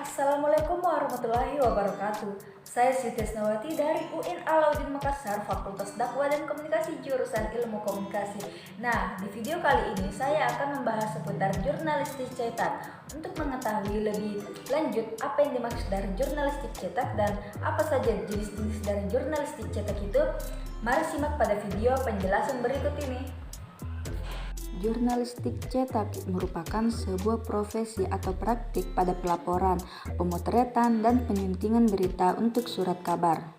Assalamualaikum warahmatullahi wabarakatuh. Saya Siti Asnawati dari UIN Alauddin Makassar, Fakultas Dakwah dan Komunikasi jurusan Ilmu Komunikasi. Nah, di video kali ini saya akan membahas seputar jurnalistik cetak. Untuk mengetahui lebih lanjut apa yang dimaksud dari jurnalistik cetak dan apa saja jenis-jenis dari jurnalistik cetak itu, mari simak pada video penjelasan berikut ini. Jurnalistik cetak merupakan sebuah profesi atau praktik pada pelaporan, pemotretan, dan penyuntingan berita untuk surat kabar.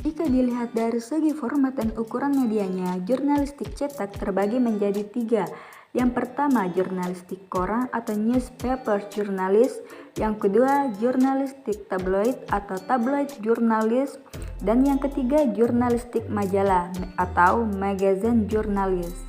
Jika dilihat dari segi format dan ukuran medianya, jurnalistik cetak terbagi menjadi 3. Yang pertama, jurnalistik koran atau newspaper jurnalis. Yang kedua, jurnalistik tabloid atau tabloid jurnalis. Dan yang ketiga, jurnalistik majalah atau magazine jurnalis.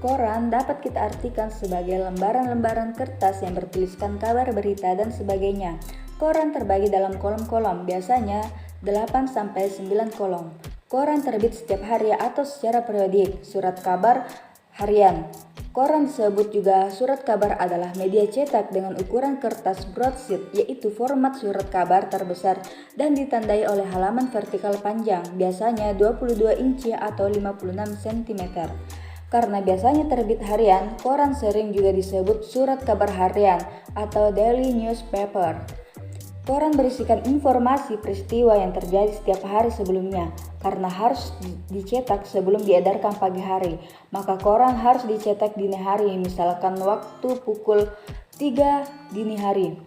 Koran dapat kita artikan sebagai lembaran-lembaran kertas yang bertuliskan kabar, berita, dan sebagainya. Koran terbagi dalam kolom-kolom, biasanya 8-9 kolom. Koran terbit setiap hari atau secara periodik. Surat kabar harian. Koran disebut juga surat kabar adalah media cetak dengan ukuran kertas broadsheet, yaitu format surat kabar terbesar dan ditandai oleh halaman vertikal panjang, biasanya 22 inci atau 56 cm. Karena biasanya terbit harian, koran sering juga disebut surat kabar harian atau daily newspaper. Koran berisikan informasi peristiwa yang terjadi setiap hari sebelumnya. Karena harus dicetak sebelum diedarkan pagi hari, maka koran harus dicetak dini hari, misalkan waktu pukul 3 dini hari.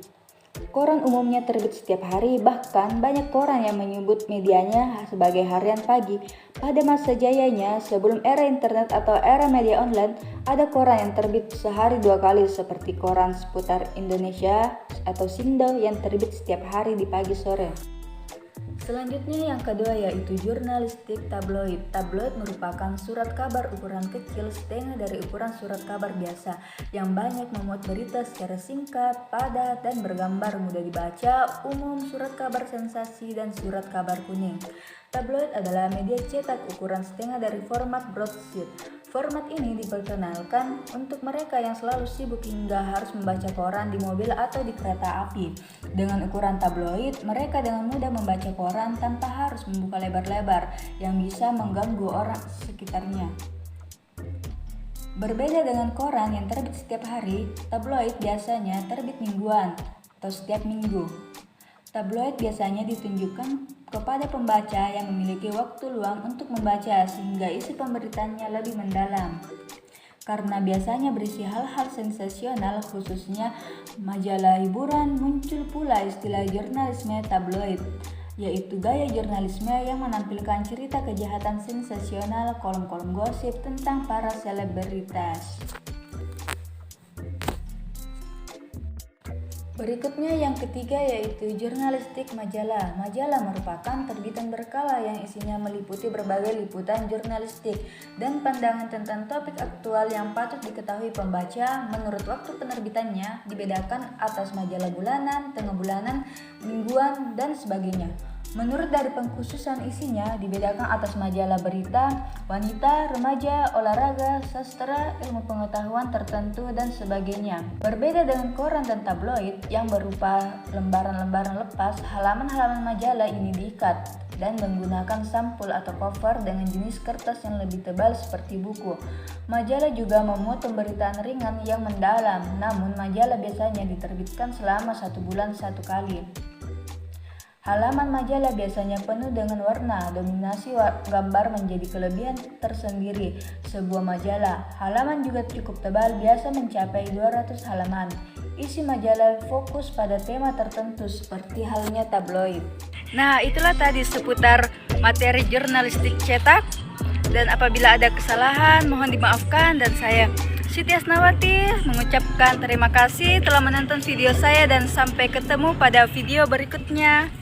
Koran umumnya terbit setiap hari, bahkan banyak koran yang menyebut medianya sebagai harian pagi. Pada masa jayanya, sebelum era internet atau era media online, ada koran yang terbit sehari 2 kali seperti koran seputar Indonesia atau Sindo yang terbit setiap hari di pagi sore. Selanjutnya yang kedua yaitu jurnalistik tabloid. Tabloid merupakan surat kabar ukuran kecil setengah dari ukuran surat kabar biasa yang banyak memuat berita secara singkat, padat, dan bergambar, mudah dibaca, umum, surat kabar sensasi, dan surat kabar kuning. Tabloid adalah media cetak ukuran setengah dari format broadsheet. Format ini diperkenalkan untuk mereka yang selalu sibuk hingga harus membaca koran di mobil atau di kereta api. Dengan ukuran tabloid, mereka dengan mudah membaca koran tanpa harus membuka lebar-lebar yang bisa mengganggu orang sekitarnya. Berbeda dengan koran yang terbit setiap hari, tabloid biasanya terbit mingguan atau setiap minggu. Tabloid biasanya ditunjukkan kepada pembaca yang memiliki waktu luang untuk membaca sehingga isi pemberitaannya lebih mendalam. Karena biasanya berisi hal-hal sensasional, khususnya majalah hiburan, muncul pula istilah jurnalisme tabloid, yaitu gaya jurnalisme yang menampilkan cerita kejahatan sensasional, kolom-kolom gosip tentang para selebritas. Berikutnya yang ketiga yaitu jurnalistik majalah. Majalah merupakan terbitan berkala yang isinya meliputi berbagai liputan jurnalistik dan pandangan tentang topik aktual yang patut diketahui pembaca. Menurut waktu penerbitannya dibedakan atas majalah bulanan, tengah bulanan, mingguan, dan sebagainya. Menurut dari pengkhususan isinya dibedakan atas majalah berita, wanita, remaja, olahraga, sastra, ilmu pengetahuan tertentu, dan sebagainya. Berbeda dengan koran dan tabloid yang berupa lembaran-lembaran lepas, halaman-halaman majalah ini diikat dan menggunakan sampul atau cover dengan jenis kertas yang lebih tebal seperti buku. Majalah juga memuat pemberitaan ringan yang mendalam, namun majalah biasanya diterbitkan selama 1 bulan 1 kali. Halaman majalah biasanya penuh dengan warna, dominasi gambar menjadi kelebihan tersendiri sebuah majalah. Halaman juga cukup tebal, biasa mencapai 200 halaman. Isi majalah fokus pada tema tertentu seperti halnya tabloid. Nah, itulah tadi seputar materi jurnalistik cetak. Dan apabila ada kesalahan, mohon dimaafkan, dan saya Siti Asnawati mengucapkan terima kasih telah menonton video saya dan sampai ketemu pada video berikutnya.